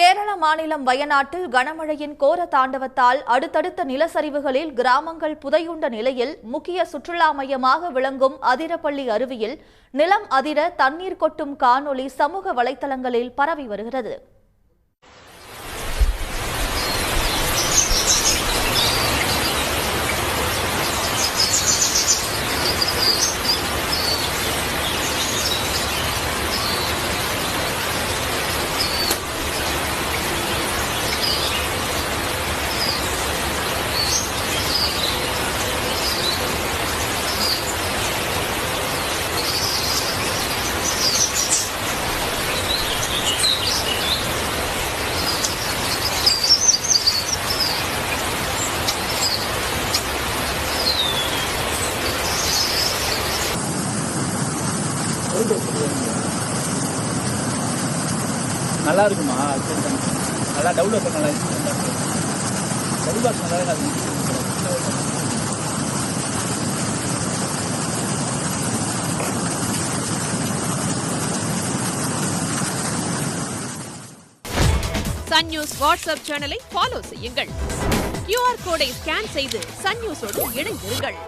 கேரள மாநிலம் வயநாட்டில் கனமழையின் கோர தாண்டவத்தால் அடுத்தடுத்த நிலச்சரிவுகளில் கிராமங்கள் புதையுண்ட நிலையில் முக்கிய சுற்றுலா மையமாக விளங்கும் அதிரப்பள்ளி அருவியில் நிலம் அதிர தண்ணீர் கொட்டும் காணொளி சமூக வலைதளங்களில் பரவி வருகிறது. நல்லா இருக்குமா? நல்லா டவுன்லோட் பண்ண டவுன்பாக்ஸ் நல்லா சன் நியூஸ் வாட்ஸ்அப் சேனலை ஃபாலோ செய்யுங்கள். QR கோடை ஸ்கேன் செய்து சன் நியூஸோடு இணைந்திருங்கள்.